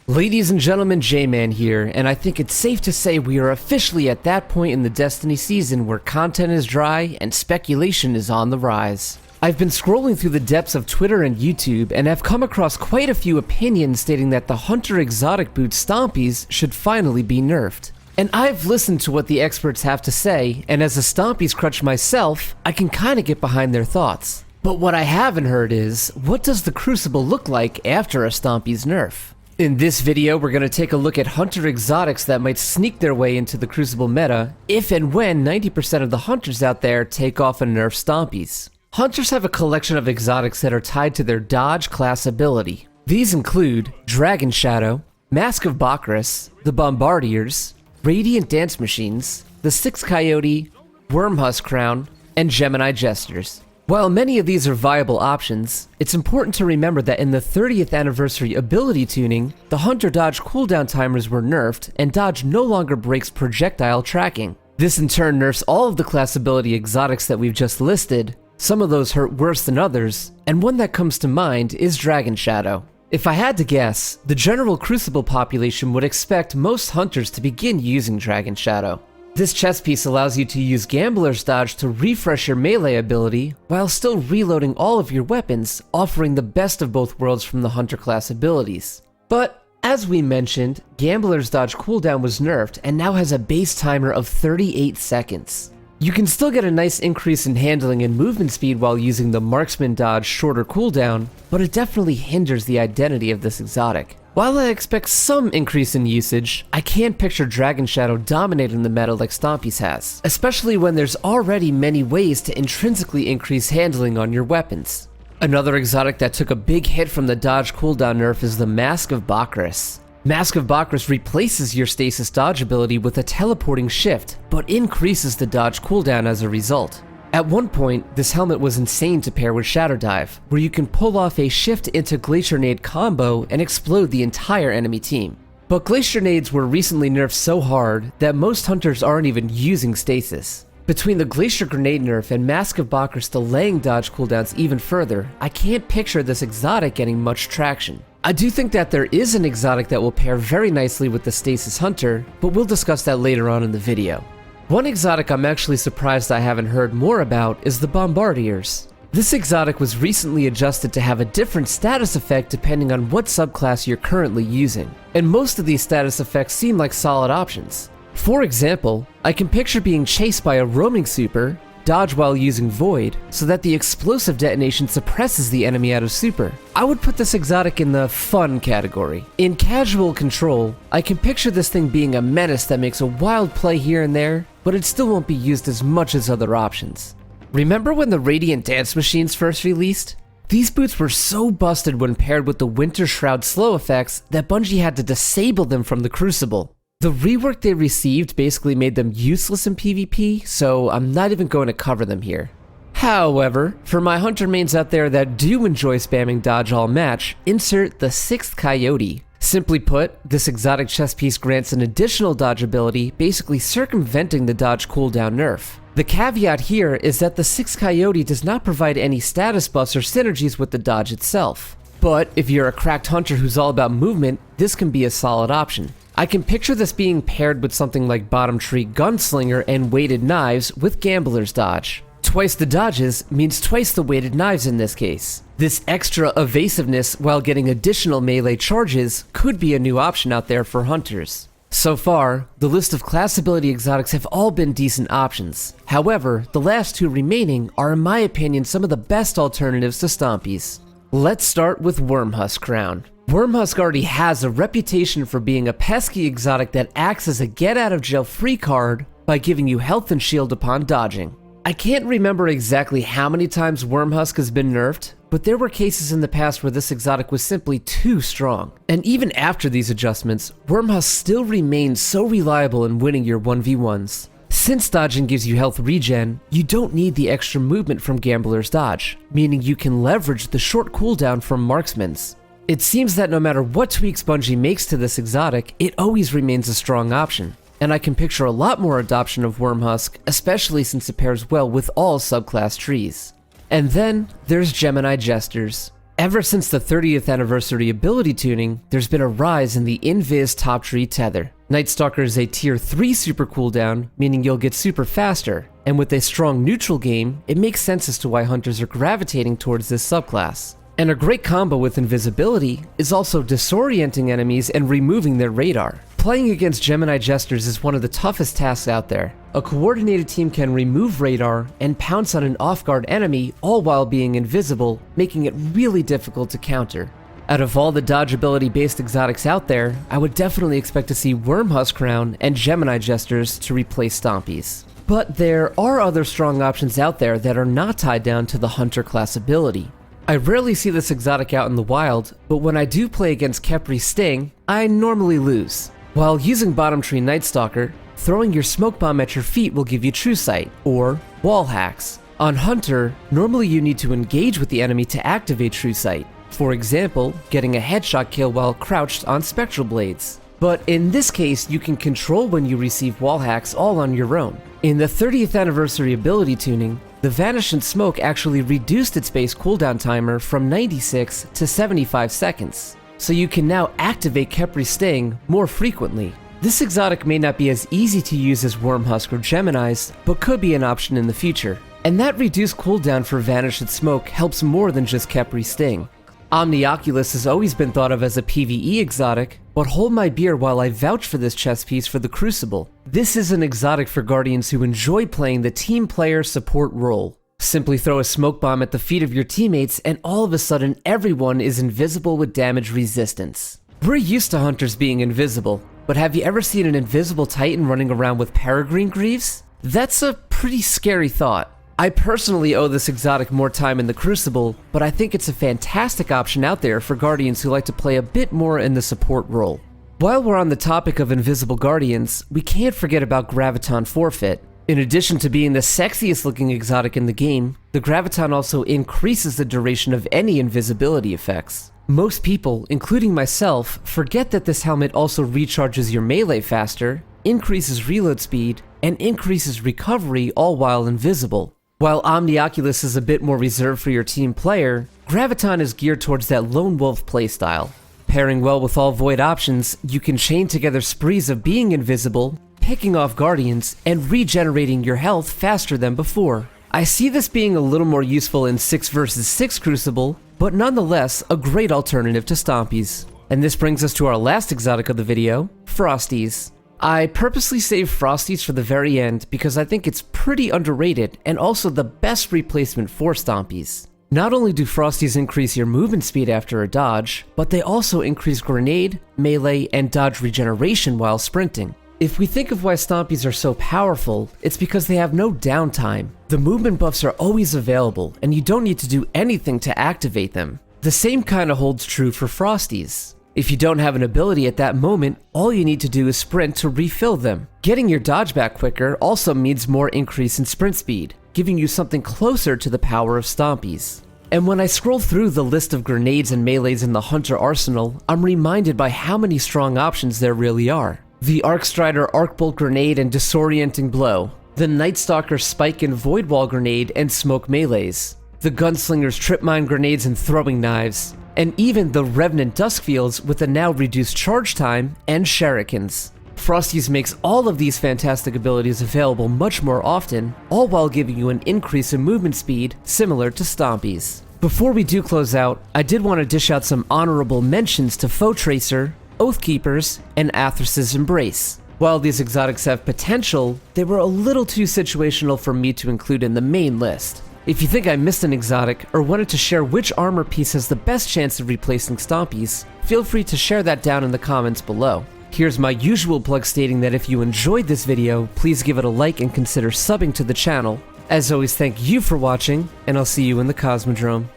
Ladies and gentlemen, J-Man here, and I think it's safe to say we are officially at that point in the Destiny season where content is dry and speculation is on the rise. I've been scrolling through the depths of Twitter and YouTube and have come across quite a few opinions stating that the Hunter exotic boot Stompees should finally be nerfed. And I've listened to what the experts have to say, and as a Stompees crutch myself, I can kinda get behind their thoughts. But what I haven't heard is, what does the Crucible look like after a Stompees nerf? In this video, we're going to take a look at Hunter exotics that might sneak their way into the Crucible meta if and when 90% of the hunters out there take off and nerf Stompees. Hunters have a collection of exotics that are tied to their dodge class ability. These include Dragon Shadow, Mask of Bakris, the Bombardiers, Radiant Dance Machines, the Six Coyote, Wormhusk Crown, and Gemini Jesters. While many of these are viable options, it's important to remember that in the 30th anniversary ability tuning, the Hunter dodge cooldown timers were nerfed and dodge no longer breaks projectile tracking. This in turn nerfs all of the class ability exotics that we've just listed. Some of those hurt worse than others, and one that comes to mind is Dragon Shadow. If I had to guess, the general Crucible population would expect most hunters to begin using Dragon Shadow. This chess piece allows you to use Gambler's Dodge to refresh your melee ability, while still reloading all of your weapons, offering the best of both worlds from the Hunter class abilities. But, as we mentioned, Gambler's Dodge cooldown was nerfed and now has a base timer of 38 seconds. You can still get a nice increase in handling and movement speed while using the Marksman Dodge shorter cooldown, but it definitely hinders the identity of this exotic. While I expect some increase in usage, I can't picture Dragon Shadow dominating the meta like Stompees has, especially when there's already many ways to intrinsically increase handling on your weapons. Another exotic that took a big hit from the dodge cooldown nerf is the Mask of Bakris. Mask of Bakris replaces your stasis dodge ability with a teleporting shift, but increases the dodge cooldown as a result. At one point, this helmet was insane to pair with Shadow Dive, where you can pull off a shift into Glacier Nade combo and explode the entire enemy team. But Glacier Nades were recently nerfed so hard that most hunters aren't even using stasis. Between the Glacier Grenade nerf and Mask of Bakris delaying dodge cooldowns even further, I can't picture this exotic getting much traction. I do think that there is an exotic that will pair very nicely with the Stasis Hunter, but we'll discuss that later on in the video. One exotic I'm actually surprised I haven't heard more about is the Bombardiers. This exotic was recently adjusted to have a different status effect depending on what subclass you're currently using, and most of these status effects seem like solid options. For example, I can picture being chased by a roaming super, dodge while using Void, so that the explosive detonation suppresses the enemy out of super. I would put this exotic in the fun category. In casual control, I can picture this thing being a menace that makes a wild play here and there, but it still won't be used as much as other options. Remember when the Radiant Dance Machines first released? These boots were so busted when paired with the Winter Shroud slow effects that Bungie had to disable them from the Crucible. The rework they received basically made them useless in PvP, so I'm not even going to cover them here. However, for my hunter mains out there that do enjoy spamming dodge all match, insert the Sixth Coyote. Simply put, this exotic chess piece grants an additional dodge ability, basically circumventing the dodge cooldown nerf. The caveat here is that the Sixth Coyote does not provide any status buffs or synergies with the dodge itself. But if you're a cracked hunter who's all about movement, this can be a solid option. I can picture this being paired with something like Bottom Tree Gunslinger and Weighted Knives with Gambler's Dodge. Twice the dodges means twice the weighted knives in this case. This extra evasiveness while getting additional melee charges could be a new option out there for hunters. So far, the list of class ability exotics have all been decent options. However, the last two remaining are in my opinion some of the best alternatives to Stompees. Let's start with Wormhusk Crown. Wormhusk already has a reputation for being a pesky exotic that acts as a get-out-of-jail-free card by giving you health and shield upon dodging. I can't remember exactly how many times Wormhusk has been nerfed, but there were cases in the past where this exotic was simply too strong. And even after these adjustments, Wormhusk still remains so reliable in winning your 1v1s. Since dodging gives you health regen, you don't need the extra movement from Gambler's Dodge, meaning you can leverage the short cooldown from Marksman's. It seems that no matter what tweaks Bungie makes to this exotic, it always remains a strong option. And I can picture a lot more adoption of Wormhusk, especially since it pairs well with all subclass trees. And then there's Gemini Jesters. Ever since the 30th anniversary ability tuning, there's been a rise in the Invis Top Tree Tether. Night Stalker is a tier 3 super cooldown, meaning you'll get super faster, and with a strong neutral game, it makes sense as to why hunters are gravitating towards this subclass. And a great combo with invisibility is also disorienting enemies and removing their radar. Playing against Gemini Jesters is one of the toughest tasks out there. A coordinated team can remove radar and pounce on an off-guard enemy all while being invisible, making it really difficult to counter. Out of all the dodgeability based exotics out there, I would definitely expect to see Wormhusk Crown and Gemini Jesters to replace Stompees. But there are other strong options out there that are not tied down to the Hunter class ability. I rarely see this exotic out in the wild, but when I do play against Khepri Sting, I normally lose. While using Bottom Tree Night Stalker, throwing your smoke bomb at your feet will give you True Sight, or wall hacks. On Hunter, normally you need to engage with the enemy to activate True Sight. For example, getting a headshot kill while crouched on Spectral Blades. But in this case, you can control when you receive wall hacks all on your own. In the 30th anniversary ability tuning, the Vanish and Smoke actually reduced its base cooldown timer from 96 to 75 seconds, so you can now activate Khepri Sting more frequently. This exotic may not be as easy to use as Wormhusk or Geminis, but could be an option in the future. And that reduced cooldown for Vanish and Smoke helps more than just Khepri Sting. Omnioculus has always been thought of as a PvE exotic, but hold my beer while I vouch for this chess piece for the Crucible. This is an exotic for Guardians who enjoy playing the team player support role. Simply throw a smoke bomb at the feet of your teammates and all of a sudden everyone is invisible with damage resistance. We're used to hunters being invisible, but have you ever seen an invisible Titan running around with Peregrine Greaves? That's a pretty scary thought. I personally owe this exotic more time in the Crucible, but I think it's a fantastic option out there for Guardians who like to play a bit more in the support role. While we're on the topic of invisible Guardians, we can't forget about Graviton Forfeit. In addition to being the sexiest looking exotic in the game, the Graviton also increases the duration of any invisibility effects. Most people, including myself, forget that this helmet also recharges your melee faster, increases reload speed, and increases recovery all while invisible. While Omnioculus is a bit more reserved for your team player, Graviton is geared towards that lone wolf playstyle. Pairing well with all void options, you can chain together sprees of being invisible, picking off Guardians, and regenerating your health faster than before. I see this being a little more useful in 6 vs 6 Crucible, but nonetheless a great alternative to Stompees. And this brings us to our last exotic of the video, Frosties. I purposely saved Frosties for the very end because I think it's pretty underrated and also the best replacement for Stompees. Not only do Frosties increase your movement speed after a dodge, but they also increase grenade, melee, and dodge regeneration while sprinting. If we think of why Stompees are so powerful, it's because they have no downtime. The movement buffs are always available, and you don't need to do anything to activate them. The same kinda holds true for Frosties. If you don't have an ability at that moment, all you need to do is sprint to refill them. Getting your dodge back quicker also means more increase in sprint speed, giving you something closer to the power of Stompees. And when I scroll through the list of grenades and melees in the Hunter arsenal, I'm reminded by how many strong options there really are. The Arc Strider Arc Bolt Grenade and Disorienting Blow, the Night Stalker Spike and Void Wall Grenade and Smoke Melees, the Gunslinger's Trip Mine Grenades and Throwing Knives, and even the Revenant Duskfields with a now reduced charge time and Shurikens. Frosties makes all of these fantastic abilities available much more often, all while giving you an increase in movement speed similar to Stompees. Before we do close out, I did want to dish out some honorable mentions to Foe Tracer, Oathkeepers, and Athrus's Embrace. While these exotics have potential, they were a little too situational for me to include in the main list. If you think I missed an exotic or wanted to share which armor piece has the best chance of replacing Stompees, feel free to share that down in the comments below. Here's my usual plug stating that if you enjoyed this video, please give it a like and consider subbing to the channel. As always, thank you for watching, and I'll see you in the Cosmodrome.